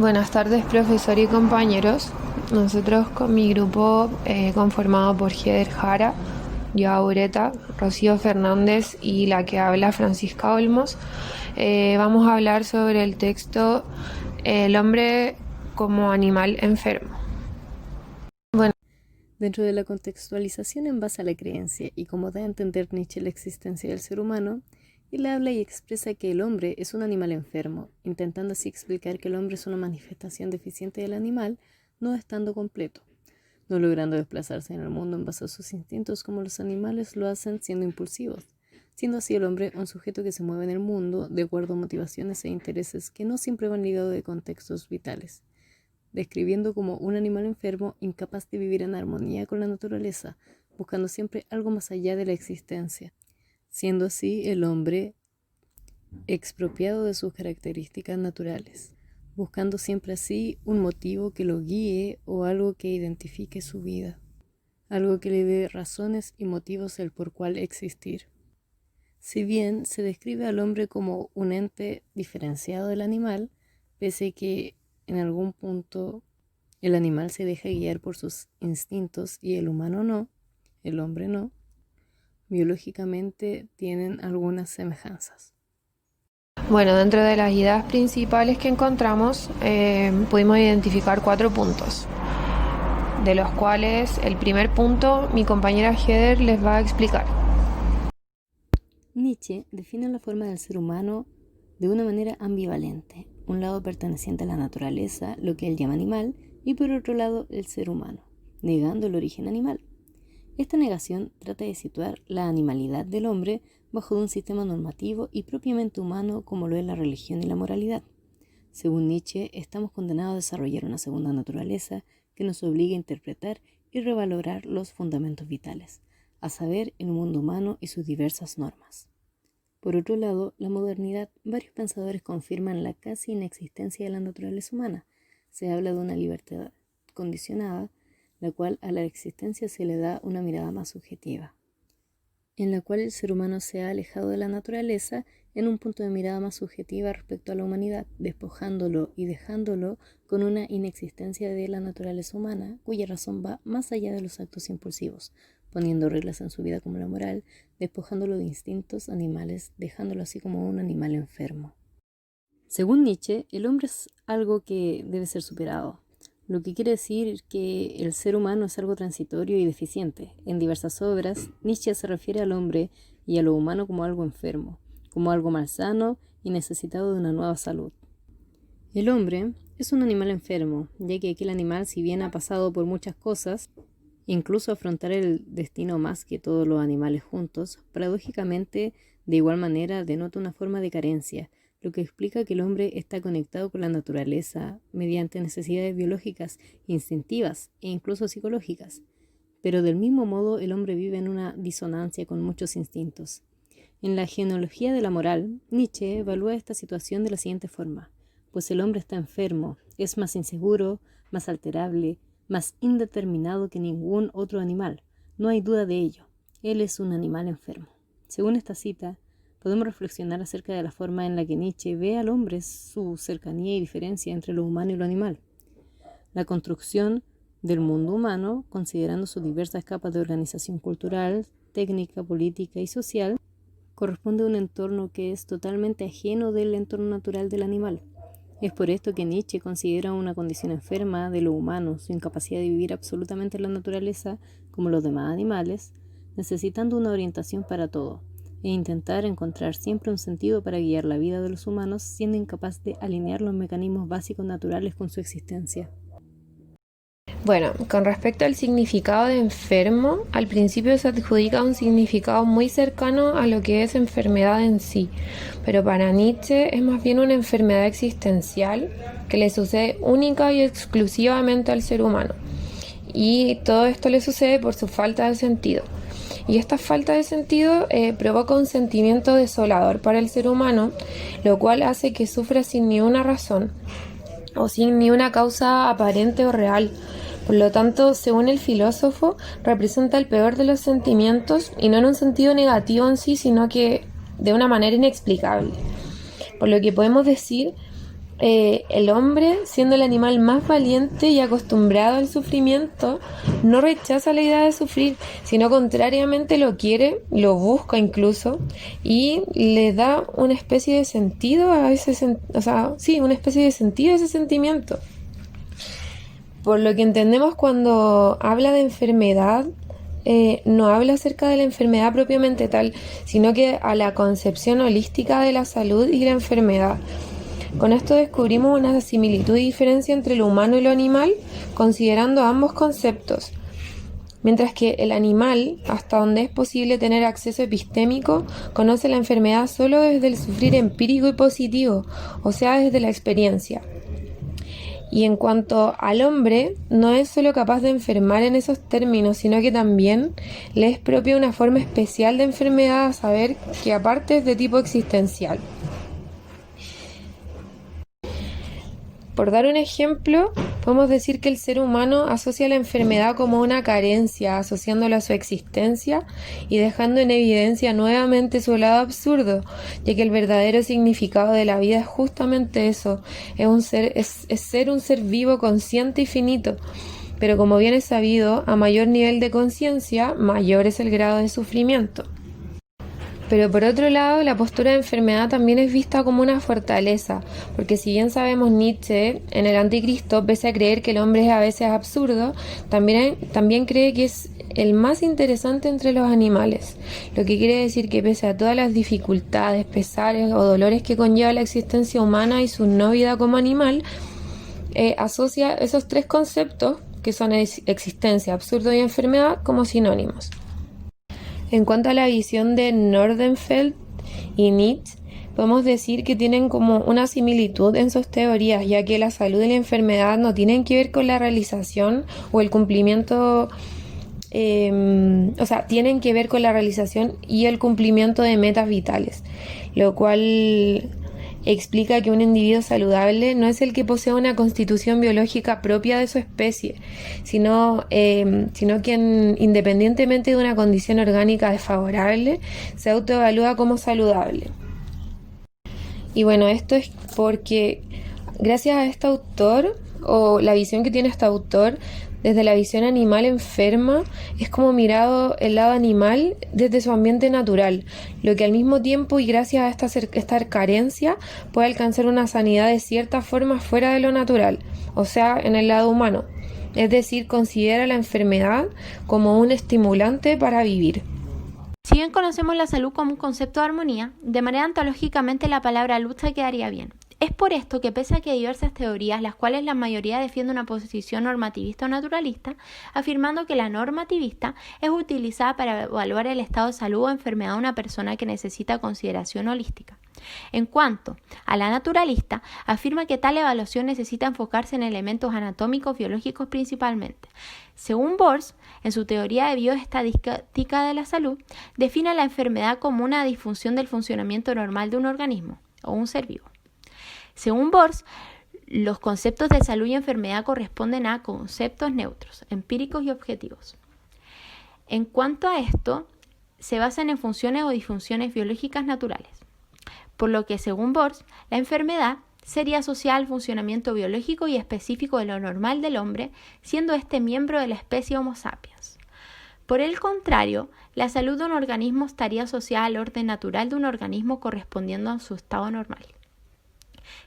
Buenas tardes, profesor y compañeros. Nosotros con mi grupo, conformado por Heder Jara, Joao Ureta, Rocío Fernández y la que habla Francisca Olmos, vamos a hablar sobre el texto El hombre como animal enfermo. Bueno, Dentro de la contextualización en base a la creencia y como da a entender Nietzsche la existencia del ser humano, él habla y expresa que el hombre es un animal enfermo, intentando así explicar que el hombre es una manifestación deficiente del animal, no estando completo, no logrando desplazarse en el mundo en base a sus instintos como los animales lo hacen siendo impulsivos, siendo así el hombre un sujeto que se mueve en el mundo de acuerdo a motivaciones e intereses que no siempre van ligados de contextos vitales, describiendo como un animal enfermo incapaz de vivir en armonía con la naturaleza, buscando siempre algo más allá de la existencia, siendo así el hombre expropiado de sus características naturales, buscando siempre así un motivo que lo guíe o algo que identifique su vida, algo que le dé razones y motivos el por cual existir. Si bien se describe al hombre como un ente diferenciado del animal, pese que en algún punto el animal se deja guiar por sus instintos y el humano no, el hombre no, biológicamente tienen algunas semejanzas. dentro de las ideas principales que encontramos, pudimos identificar 4 puntos, de los cuales el primer punto mi compañera Heder les va a explicar. Nietzsche define la forma del ser humano de una manera ambivalente, un lado perteneciente a la naturaleza, lo que él llama animal, y por otro lado el ser humano, negando el origen animal. Esta negación trata de situar la animalidad del hombre bajo un sistema normativo y propiamente humano como lo es la religión y la moralidad. Según Nietzsche, estamos condenados a desarrollar una segunda naturaleza que nos obliga a interpretar y revalorar los fundamentos vitales, a saber, el mundo humano y sus diversas normas. Por otro lado, la modernidad, varios pensadores confirman la casi inexistencia de la naturaleza humana. Se habla de una libertad condicionada, la cual a la existencia se le da una mirada más subjetiva, en la cual el ser humano se ha alejado de la naturaleza en un punto de mirada más subjetiva respecto a la humanidad, despojándolo y dejándolo con una inexistencia de la naturaleza humana, cuya razón va más allá de los actos impulsivos, poniendo reglas en su vida como la moral, despojándolo de instintos animales, dejándolo así como un animal enfermo. Según Nietzsche, el hombre es algo que debe ser superado, lo que quiere decir que el ser humano es algo transitorio y deficiente. En diversas obras, Nietzsche se refiere al hombre y a lo humano como algo enfermo, como algo malsano y necesitado de una nueva salud. El hombre es un animal enfermo, ya que aquel animal, si bien ha pasado por muchas cosas, incluso afrontar el destino más que todos los animales juntos, paradójicamente, de igual manera, denota una forma de carencia, lo que explica que el hombre está conectado con la naturaleza mediante necesidades biológicas, instintivas e incluso psicológicas. Pero del mismo modo, el hombre vive en una disonancia con muchos instintos. En la genealogía de la moral, Nietzsche evalúa esta situación de la siguiente forma: pues el hombre está enfermo, es más inseguro, más alterable, más indeterminado que ningún otro animal. No hay duda de ello. Él es un animal enfermo. Según esta cita, podemos reflexionar acerca de la forma en la que Nietzsche ve al hombre, su cercanía y diferencia entre lo humano y lo animal. La construcción del mundo humano, considerando sus diversas capas de organización cultural, técnica, política y social, corresponde a un entorno que es totalmente ajeno del entorno natural del animal. Es por esto que Nietzsche considera una condición enferma de lo humano, su incapacidad de vivir absolutamente en la naturaleza como los demás animales, necesitando una orientación para todo, e intentar encontrar siempre un sentido para guiar la vida de los humanos, siendo incapaz de alinear los mecanismos básicos naturales con su existencia. Con respecto al significado de enfermo, al principio se adjudica un significado muy cercano a lo que es enfermedad en sí, pero para Nietzsche es más bien una enfermedad existencial que le sucede única y exclusivamente al ser humano. Y todo esto le sucede por su falta de sentido. Y esta falta de sentido provoca un sentimiento desolador para el ser humano, lo cual hace que sufra sin ni una razón o sin ni una causa aparente o real. Por lo tanto, según el filósofo, representa el peor de los sentimientos, y no en un sentido negativo en sí, sino que de una manera inexplicable. Por lo que podemos decir el hombre, siendo el animal más valiente y acostumbrado al sufrimiento, no rechaza la idea de sufrir, sino contrariamente lo quiere, lo busca incluso, y le da una especie de sentido a una especie de sentido a ese sentimiento. Por lo que entendemos cuando habla de enfermedad, no habla acerca de la enfermedad propiamente tal, sino que a la concepción holística de la salud y la enfermedad. Con esto descubrimos una similitud y diferencia entre lo humano y lo animal, considerando ambos conceptos. Mientras que el animal, hasta donde es posible tener acceso epistémico, conoce la enfermedad solo desde el sufrir empírico y positivo, o sea, desde la experiencia. Y en cuanto al hombre, no es solo capaz de enfermar en esos términos, sino que también le es propia una forma especial de enfermedad, a saber que aparte es de tipo existencial. Por dar un ejemplo, podemos decir que el ser humano asocia la enfermedad como una carencia, asociándola a su existencia y dejando en evidencia nuevamente su lado absurdo, ya que el verdadero significado de la vida es justamente eso, es ser un ser vivo, consciente y finito. Pero como bien es sabido, a mayor nivel de conciencia, mayor es el grado de sufrimiento. Pero por otro lado, la postura de enfermedad también es vista como una fortaleza, porque si bien sabemos Nietzsche en el Anticristo, pese a creer que el hombre es a veces absurdo, también cree que es el más interesante entre los animales, lo que quiere decir que pese a todas las dificultades, pesares o dolores que conlleva la existencia humana y su no vida como animal, asocia esos tres conceptos, que son existencia, absurdo y enfermedad, como sinónimos. En cuanto a la visión de Nordenfeld y Nietzsche, podemos decir que tienen como una similitud en sus teorías, ya que la salud y la enfermedad no tienen que ver con la realización o el cumplimiento, tienen que ver con la realización y el cumplimiento de metas vitales, lo cual explica que un individuo saludable no es el que posee una constitución biológica propia de su especie, sino quien, independientemente de una condición orgánica desfavorable, se autoevalúa como saludable. Y bueno, esto es porque gracias a este autor, o la visión que tiene este autor, desde la visión animal enferma, es como mirado el lado animal desde su ambiente natural, lo que al mismo tiempo y gracias a esta carencia puede alcanzar una sanidad de cierta forma fuera de lo natural, o sea, en el lado humano. Es decir, considera la enfermedad como un estimulante para vivir. Si bien conocemos la salud como un concepto de armonía, de manera ontológicamente la palabra lucha quedaría bien. Es por esto que pese a que hay diversas teorías, las cuales la mayoría defiende una posición normativista o naturalista, afirmando que la normativista es utilizada para evaluar el estado de salud o enfermedad de una persona que necesita consideración holística. En cuanto a la naturalista, afirma que tal evaluación necesita enfocarse en elementos anatómicos biológicos principalmente. Según Bohr, en su teoría de bioestadística de la salud, define la enfermedad como una disfunción del funcionamiento normal de un organismo o un ser vivo. Según Bohr, los conceptos de salud y enfermedad corresponden a conceptos neutros, empíricos y objetivos. En cuanto a esto, se basan en funciones o disfunciones biológicas naturales, por lo que, según Bohr, la enfermedad sería asociada al funcionamiento biológico y específico de lo normal del hombre, siendo este miembro de la especie Homo sapiens. Por el contrario, la salud de un organismo estaría asociada al orden natural de un organismo correspondiendo a su estado normal.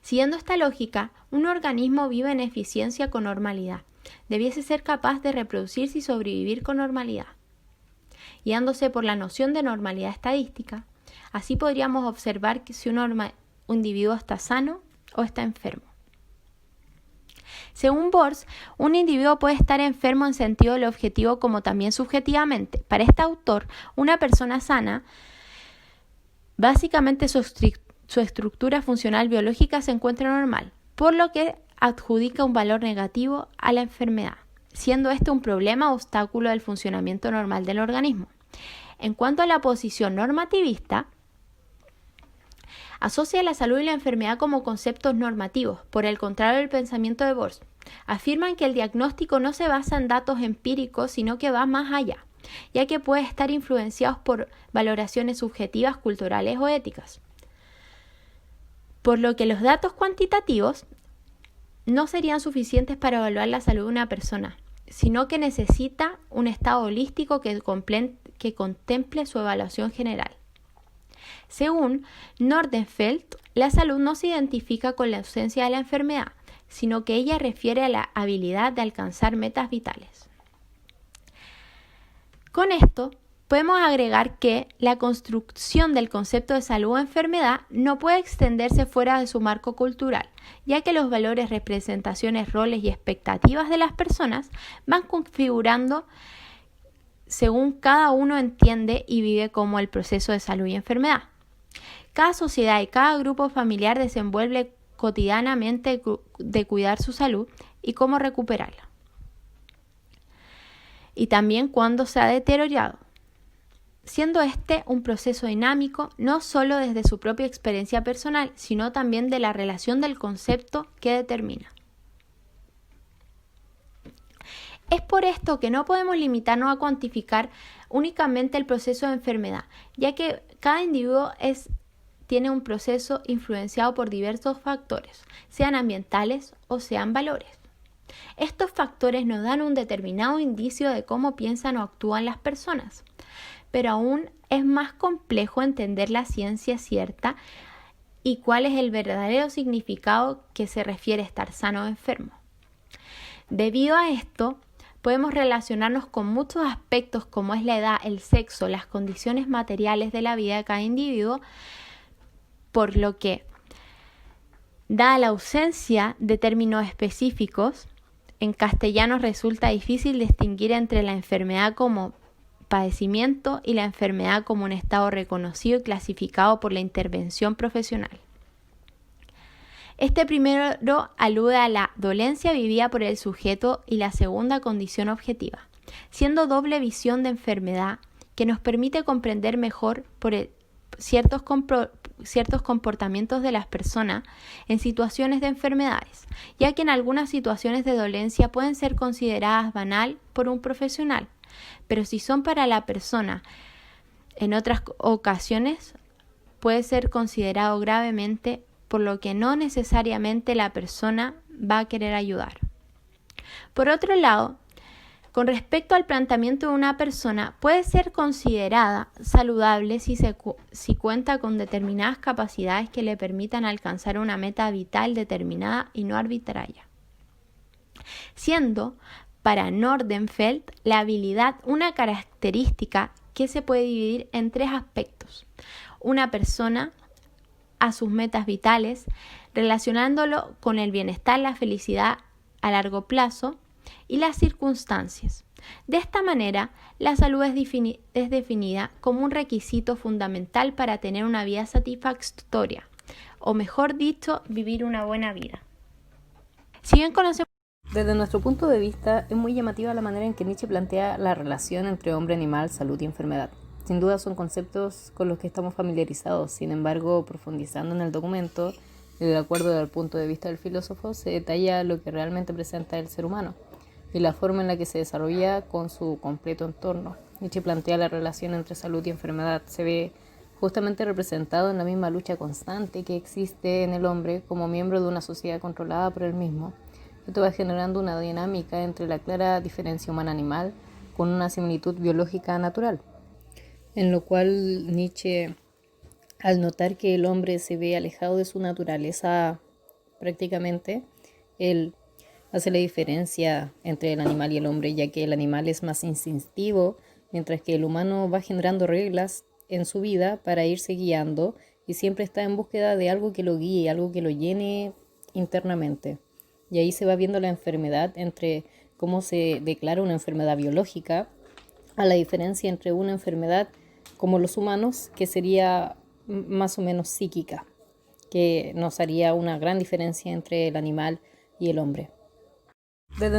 Siguiendo esta lógica, un organismo vive en eficiencia con normalidad. Debiese ser capaz de reproducirse y sobrevivir con normalidad. Guiándose por la noción de normalidad estadística, así podríamos observar que si un individuo está sano o está enfermo. Según Bohr, un individuo puede estar enfermo en sentido del objetivo como también subjetivamente. Para este autor, una persona sana, básicamente su estructura funcional biológica se encuentra normal, por lo que adjudica un valor negativo a la enfermedad, siendo este un problema o obstáculo del funcionamiento normal del organismo. En cuanto a la posición normativista, asocia la salud y la enfermedad como conceptos normativos, por el contrario del pensamiento de Bohr. Afirman que el diagnóstico no se basa en datos empíricos, sino que va más allá, ya que puede estar influenciado por valoraciones subjetivas, culturales o éticas. por lo que los datos cuantitativos no serían suficientes para evaluar la salud de una persona, sino que necesita un estado holístico que contemple su evaluación general. Según Nordenfeld, la salud no se identifica con la ausencia de la enfermedad, sino que ella refiere a la habilidad de alcanzar metas vitales. Con esto, podemos agregar que la construcción del concepto de salud o enfermedad no puede extenderse fuera de su marco cultural, ya que los valores, representaciones, roles y expectativas de las personas van configurando según cada uno entiende y vive como el proceso de salud y enfermedad. Cada sociedad y cada grupo familiar desenvuelve cotidianamente de cuidar su salud y cómo recuperarla. Y también cuándo se ha deteriorado, siendo este un proceso dinámico no solo desde su propia experiencia personal, sino también de la relación del concepto que determina. Es por esto que no podemos limitarnos a cuantificar únicamente el proceso de enfermedad, ya que cada individuo tiene un proceso influenciado por diversos factores, sean ambientales o sean valores. Estos factores nos dan un determinado indicio de cómo piensan o actúan las personas, pero aún es más complejo entender la ciencia cierta y cuál es el verdadero significado que se refiere a estar sano o enfermo. Debido a esto, podemos relacionarnos con muchos aspectos como es la edad, el sexo, las condiciones materiales de la vida de cada individuo, por lo que, dada la ausencia de términos específicos, en castellano resulta difícil distinguir entre la enfermedad como padecimiento y la enfermedad como un estado reconocido y clasificado por la intervención profesional. Este primero alude a la dolencia vivida por el sujeto y la segunda condición objetiva, siendo doble visión de enfermedad que nos permite comprender mejor ciertos comportamientos de las personas en situaciones de enfermedades, ya que en algunas situaciones de dolencia pueden ser consideradas banal por un profesional, pero si son para la persona, en otras ocasiones puede ser considerado gravemente, por lo que no necesariamente la persona va a querer ayudar. Por otro lado, con respecto al planteamiento de una persona, puede ser considerada saludable si cuenta con determinadas capacidades que le permitan alcanzar una meta vital determinada y no arbitraria. Siendo, para Nordenfeld, la habilidad una característica que se puede dividir en tres aspectos. Una persona a sus metas vitales, relacionándolo con el bienestar, la felicidad a largo plazo y las circunstancias. De esta manera, la salud es definida como un requisito fundamental para tener una vida satisfactoria, o mejor dicho, vivir una buena vida. Si bien conocemos Desde nuestro punto de vista, es muy llamativa la manera en que Nietzsche plantea la relación entre hombre, animal, salud y enfermedad. Sin duda son conceptos con los que estamos familiarizados, sin embargo, profundizando en el documento, de acuerdo al punto de vista del filósofo, se detalla lo que realmente presenta el ser humano y la forma en la que se desarrolla con su completo entorno. Nietzsche plantea la relación entre salud y enfermedad. Se ve justamente representado en la misma lucha constante que existe en el hombre como miembro de una sociedad controlada por él mismo. Esto va generando una dinámica entre la clara diferencia humana-animal con una similitud biológica natural, en lo cual Nietzsche, al notar que el hombre se ve alejado de su naturaleza prácticamente, él hace la diferencia entre el animal y el hombre, ya que el animal es más instintivo, mientras que el humano va generando reglas en su vida para irse guiando y siempre está en búsqueda de algo que lo guíe, algo que lo llene internamente. Y ahí se va viendo la enfermedad entre cómo se declara una enfermedad biológica a la diferencia entre una enfermedad como los humanos, que sería más o menos psíquica, que nos haría una gran diferencia entre el animal y el hombre. Desde